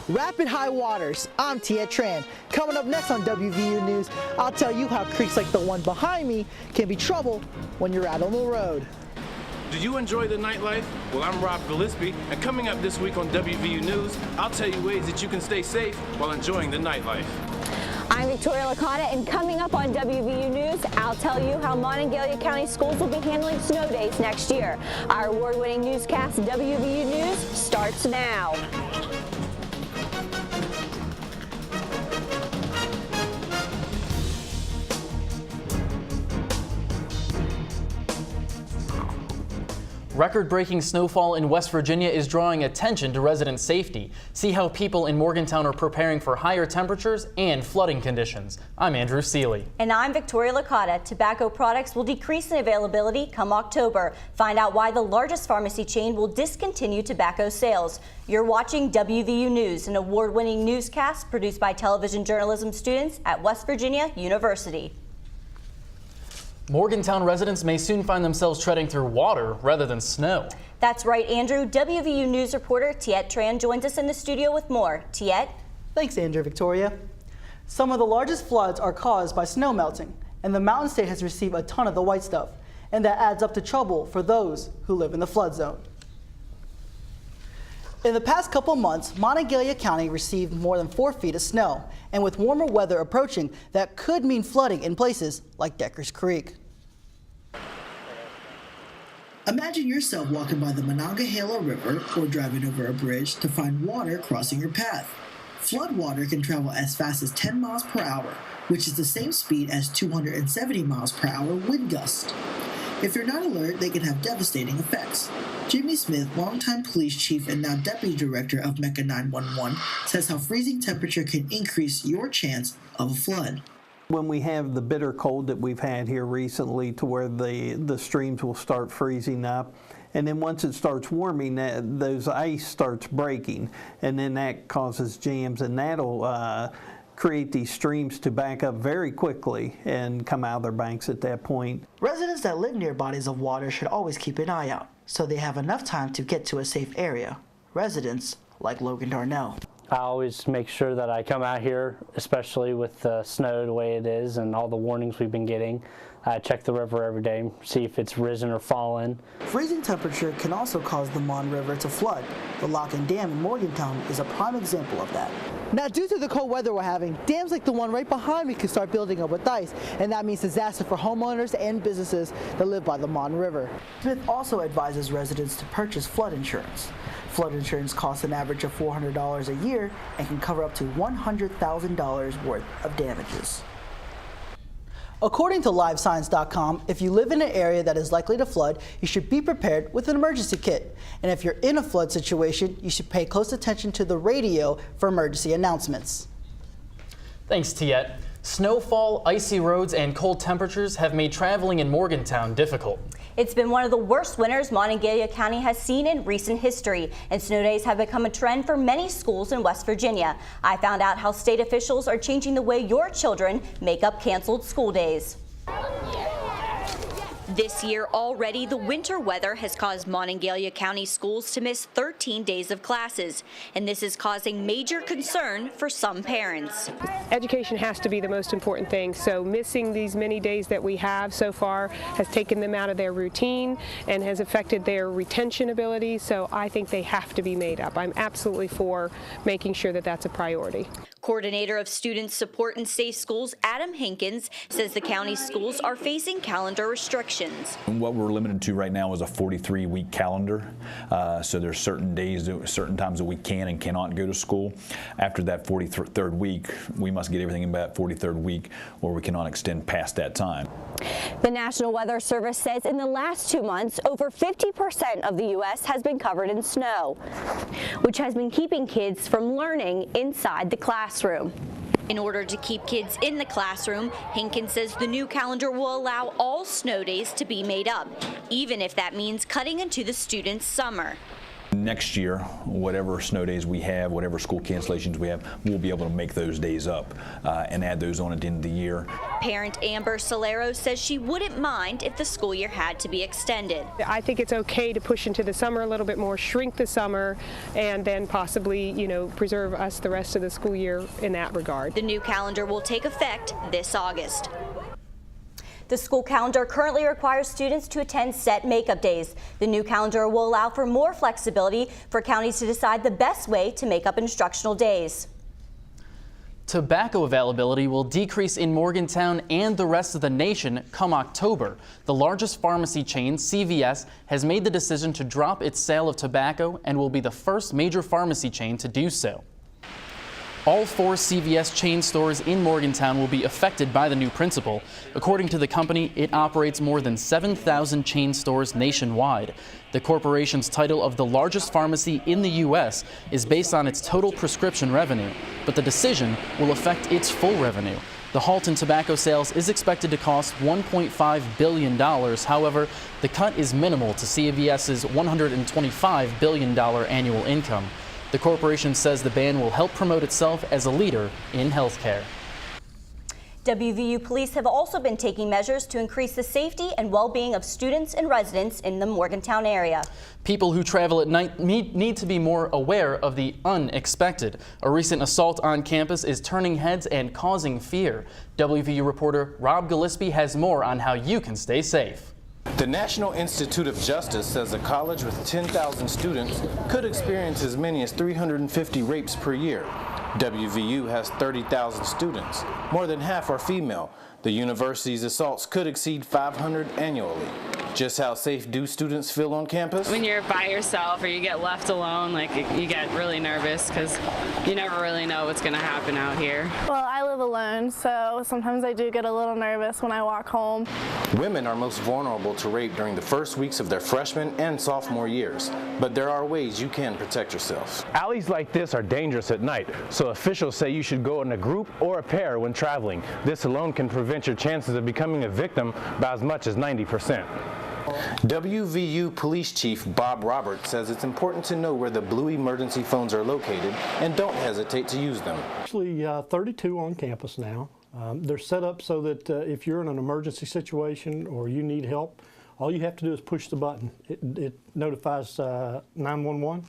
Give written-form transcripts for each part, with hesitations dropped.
Rapid high waters. I'm Tia Tran. Coming up next on WVU News, I'll tell you how creeks like the one behind me can be trouble when you're out on the road. Do you enjoy the nightlife? Well, I'm Rob Gillespie, and coming up this week on WVU News, I'll tell you ways that you can stay safe while enjoying the nightlife. I'm Victoria Licata, and coming up on WVU News, I'll tell you how Monongalia County schools will be handling snow days next year. Our award-winning newscast, WVU News, starts now. Record-breaking snowfall in West Virginia is drawing attention to resident safety. See how people in Morgantown are preparing for higher temperatures and flooding conditions. I'm Andrew Seeley. And I'm Victoria Licata. Tobacco products will decrease in availability come October. Find out why the largest pharmacy chain will discontinue tobacco sales. You're watching WVU News, an award-winning newscast produced by television journalism students at West Virginia University. Morgantown residents may soon find themselves treading through water rather than snow. That's right, Andrew. WVU News reporter Tiet Tran joins us in the studio with more. Tiet? Thanks, Andrew. Victoria. Some of the largest floods are caused by snow melting, and the Mountain State has received a ton of the white stuff, and that adds up to trouble for those who live in the flood zone. In the past couple months, Monongalia County received more than 4 feet of snow, and with warmer weather approaching, that could mean flooding in places like Deckers Creek. Imagine yourself walking by the Monongahela River or driving over a bridge to find water crossing your path. Flood water can travel as fast as 10 miles per hour, which is the same speed as 270 miles per hour wind gusts. If you're not alert, they can have devastating effects. Jimmy Smith, longtime police chief and now deputy director of Mecca 911, says how freezing temperature can increase your chance of a flood. When we have the bitter cold that we've had here recently to where the streams will start freezing up, and then once it starts warming, those ice starts breaking, and then that causes jams, and that'll create these streams to back up very quickly and come out of their banks at that point. Residents that live near bodies of water should always keep an eye out so they have enough time to get to a safe area. Residents like Logan Darnell. I always make sure that I come out here, especially with the snow the way it is and all the warnings we've been getting. I check the river every day, see if it's risen or fallen. Freezing temperature can also cause the Mon River to flood. The Locken Dam in Morgantown is a prime example of that. Now, due to the cold weather we're having, dams like the one right behind me can start building up with ice, and that means disaster for homeowners and businesses that live by the Mon River. Smith also advises residents to purchase flood insurance. Flood insurance costs an average of $400 a year and can cover up to $100,000 worth of damages. According to LiveScience.com, if you live in an area that is likely to flood, you should be prepared with an emergency kit. And if you're in a flood situation, you should pay close attention to the radio for emergency announcements. Thanks, Tiet. Snowfall, icy roads, and cold temperatures have made traveling in Morgantown difficult. It's been one of the worst winters Monongalia County has seen in recent history, and snow days have become a trend for many schools in West Virginia. I found out how state officials are changing the way your children make up canceled school days. This year already, the winter weather has caused Monongalia County schools to miss 13 days of classes, and this is causing major concern for some parents. Education has to be the most important thing, so missing these many days that we have so far has taken them out of their routine and has affected their retention ability, so I think they have to be made up. I'm absolutely for making sure that that's a priority. Coordinator of Student Support and Safe Schools, Adam Hankins, says the county's schools are facing calendar restrictions. What we're limited to right now is a 43-week calendar, so there's certain days, certain times that we can and cannot go to school. After that 43rd week, we must get everything in by that 43rd week, or we cannot extend past that time. The National Weather Service says in the last 2 months, over 50% of the U.S. has been covered in snow, which has been keeping kids from learning inside the classroom. In order to keep kids in the classroom, Hankins says the new calendar will allow all snow days to be made up, even if that means cutting into the students' summer. next year, whatever snow days we have, whatever school cancellations we have, we'll be able to make those days up and add those on at the end of the year. Parent Amber Solero says she wouldn't mind if the school year had to be extended. I think it's okay to push into the summer a little bit more, shrink the summer, and then possibly, preserve us the rest of the school year in that regard. The new calendar will take effect this August. The school calendar currently requires students to attend set makeup days. The new calendar will allow for more flexibility for counties to decide the best way to make up instructional days. Tobacco availability will decrease in Morgantown and the rest of the nation come October. The largest pharmacy chain, CVS, has made the decision to drop its sale of tobacco and will be the first major pharmacy chain to do so. All 4 CVS chain stores in Morgantown will be affected by the new principle. According to the company, it operates more than 7,000 chain stores nationwide. The corporation's title of the largest pharmacy in the U.S. is based on its total prescription revenue, but the decision will affect its full revenue. The halt in tobacco sales is expected to cost $1.5 billion. However, the cut is minimal to CVS's $125 billion annual income. The corporation says the ban will help promote itself as a leader in healthcare. WVU police have also been taking measures to increase the safety and well-being of students and residents in the Morgantown area. People who travel at night need to be more aware of the unexpected. A recent assault on campus is turning heads and causing fear. WVU reporter Rob Gillespie has more on how you can stay safe. The National Institute of Justice says a college with 10,000 students could experience as many as 350 rapes per year. WVU has 30,000 students. More than half are female. The university's assaults could exceed 500 annually. Just how safe do students feel on campus? When you're by yourself or you get left alone, you get really nervous because you never really know what's going to happen out here. Well, I live alone, so sometimes I do get a little nervous when I walk home. Women are most vulnerable to rape during the first weeks of their freshman and sophomore years, but there are ways you can protect yourself. Alleys like this are dangerous at night, so officials say you should go in a group or a pair when traveling. This alone can prevent your chances of becoming a victim by as much as 90%. WVU Police Chief Bob Roberts says it's important to know where the Blue emergency phones are located and don't hesitate to use them. Actually, 32 on campus now. They're set up so that if you're in an emergency situation or you need help, all you have to do is push the button. It notifies 911.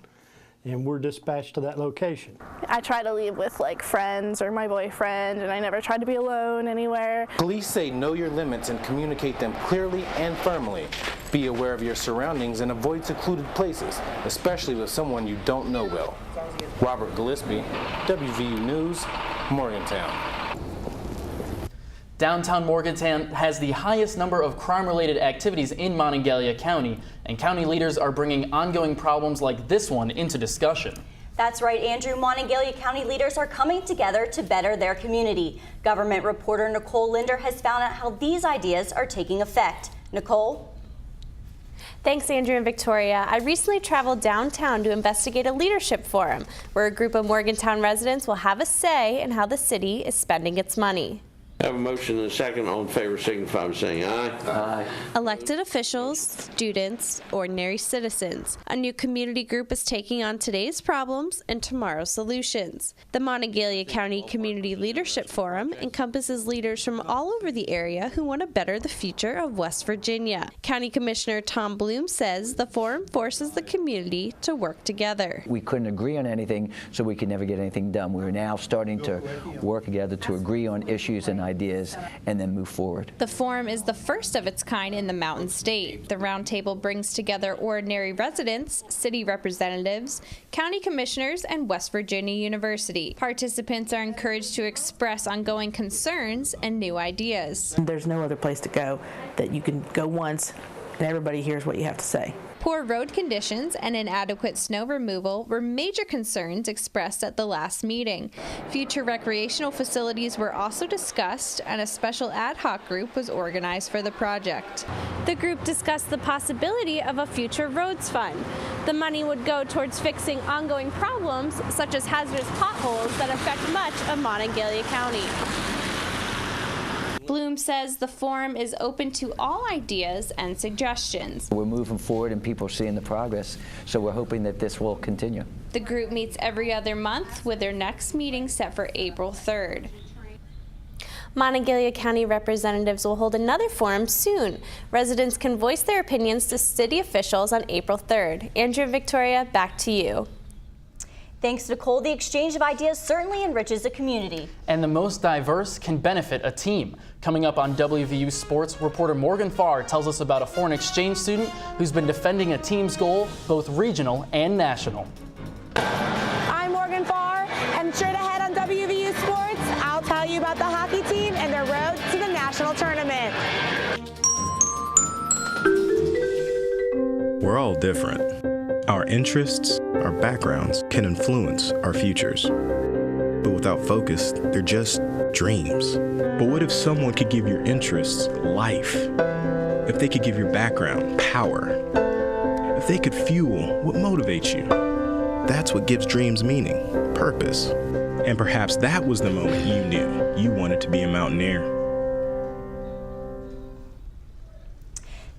And we're dispatched to that location. I try to leave with friends or my boyfriend, and I never try to be alone anywhere. Police say know your limits and communicate them clearly and firmly. Be aware of your surroundings and avoid secluded places, especially with someone you don't know well. Robert Gillespie, WVU News, Morgantown. Downtown Morgantown has the highest number of crime-related activities in Monongalia County, and county leaders are bringing ongoing problems like this one into discussion. That's right, Andrew. Monongalia County leaders are coming together to better their community. Government reporter Nicole Linder has found out how these ideas are taking effect. Nicole? Thanks, Andrew and Victoria. I recently traveled downtown to investigate a leadership forum where a group of Morgantown residents will have a say in how the city is spending its money. I have a motion and a second. All in favor signify by saying aye. Aye. Elected officials, students, ordinary citizens. A new community group is taking on today's problems and tomorrow's solutions. The Monongalia County Community Leadership Forum encompasses leaders from all over the area who want to better the future of West Virginia. County Commissioner Tom Bloom says the forum forces the community to work together. We couldn't agree on anything, so we could never get anything done. We're now starting to work together to agree on issues and ideas and then move forward. The forum is the first of its kind in the Mountain State. The roundtable brings together ordinary residents, city representatives, county commissioners, and West Virginia University. Participants are encouraged to express ongoing concerns and new ideas. There's no other place to go that you can go once and everybody hears what you have to say. Poor road conditions and inadequate snow removal were major concerns expressed at the last meeting. Future recreational facilities were also discussed, and a special ad hoc group was organized for the project. The group discussed the possibility of a future roads fund. The money would go towards fixing ongoing problems such as hazardous potholes that affect much of Monongalia County. Bloom says the forum is open to all ideas and suggestions. We're moving forward and people are seeing the progress, so we're hoping that this will continue. The group meets every other month with their next meeting set for April 3rd. Monongalia County representatives will hold another forum soon. Residents can voice their opinions to city officials on April 3rd. Andrew and Victoria, back to you. Thanks, Nicole. The exchange of ideas certainly enriches a community. And the most diverse can benefit a team. Coming up on WVU Sports, reporter Morgan Farr tells us about a foreign exchange student who's been defending a team's goal, both regional and national. I'm Morgan Farr, and straight ahead on WVU Sports, I'll tell you about the hockey team and their road to the national tournament. We're all different. Our interests, our backgrounds can influence our futures. But without focus, they're just dreams. But what if someone could give your interests life? If they could give your background power? If they could fuel what motivates you? That's what gives dreams meaning, purpose. And perhaps that was the moment you knew you wanted to be a mountaineer.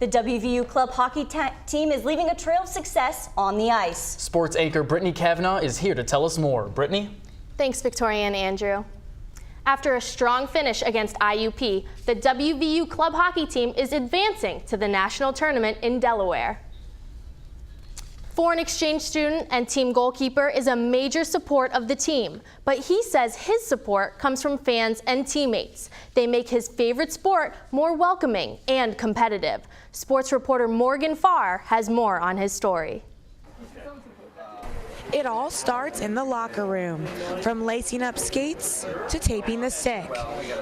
The WVU club hockey team is leaving a trail of success on the ice. Sports anchor Brittany Kavanaugh is here to tell us more. Brittany? Thanks, Victoria and Andrew. After a strong finish against IUP, the WVU club hockey team is advancing to the national tournament in Delaware. Foreign exchange student and team goalkeeper is a major support of the team, but he says his support comes from fans and teammates. They make his favorite sport more welcoming and competitive. Sports reporter Morgan Farr has more on his story. It all starts in the locker room, from lacing up skates to taping the stick.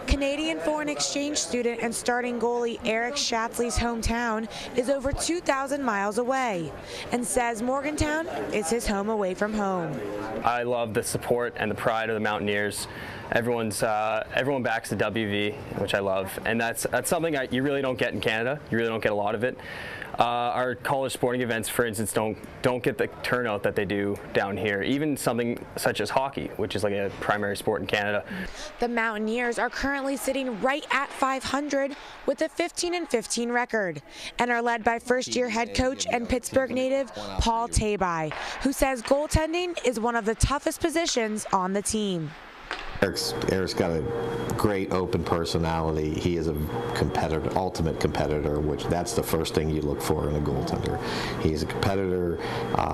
Canadian foreign exchange student and starting goalie Eric Schatzley's hometown is over 2,000 miles away and says Morgantown is his home away from home. I love the support and the pride of the Mountaineers. Everyone backs the WV, which I love, and that's something you really don't get in Canada. You really don't get a lot of it. Our college sporting events, for instance, don't get the turnout that they do down here. Even something such as hockey, which is like a primary sport in Canada. The Mountaineers are currently sitting right at 500 with a 15-15 record and are led by first-year head coach and Pittsburgh native Paul Tabai, who says goaltending is one of the toughest positions on the team. Eric's got a great open personality. He is a competitor, ultimate competitor, which that's the first thing you look for in a goaltender. He's a competitor.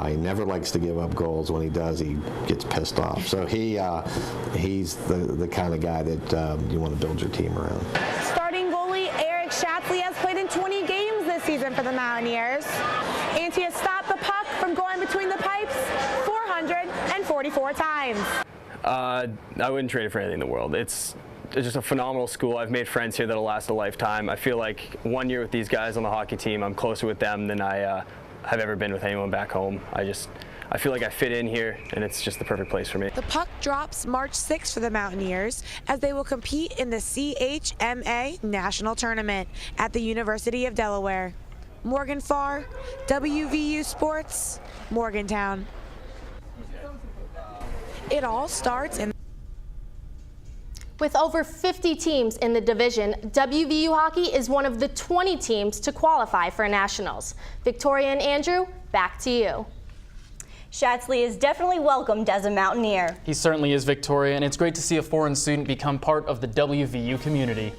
He never likes to give up goals. When he does, he gets pissed off. So he's the kind of guy that you want to build your team around. Starting goalie Eric Schatzley has played in 20 games this season for the Mountaineers, and he has stopped the puck from going between the pipes 444 times. I wouldn't trade it for anything in the world. It's just a phenomenal school. I've made friends here that'll last a lifetime. I feel like 1 year with these guys on the hockey team, I'm closer with them than I have ever been with anyone back home. I feel like I fit in here, and it's just the perfect place for me. The puck drops March 6th for the Mountaineers as they will compete in the CHMA National Tournament at the University of Delaware. Morgan Farr, WVU Sports, Morgantown. It all starts in. With over 50 teams in the division, WVU hockey is one of the 20 teams to qualify for nationals. Victoria and Andrew, back to you. Schatzley is definitely welcomed as a Mountaineer. He certainly is, Victoria, and it's great to see a foreign student become part of the WVU community.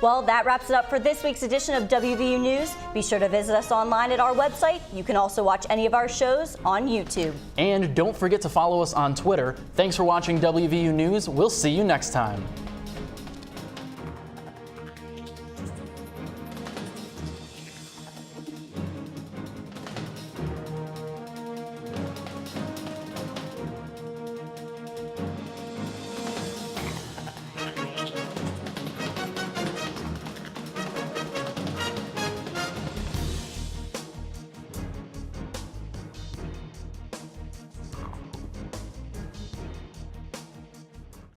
Well, that wraps it up for this week's edition of WVU News. Be sure to visit us online at our website. You can also watch any of our shows on YouTube. And don't forget to follow us on Twitter. Thanks for watching WVU News. We'll see you next time.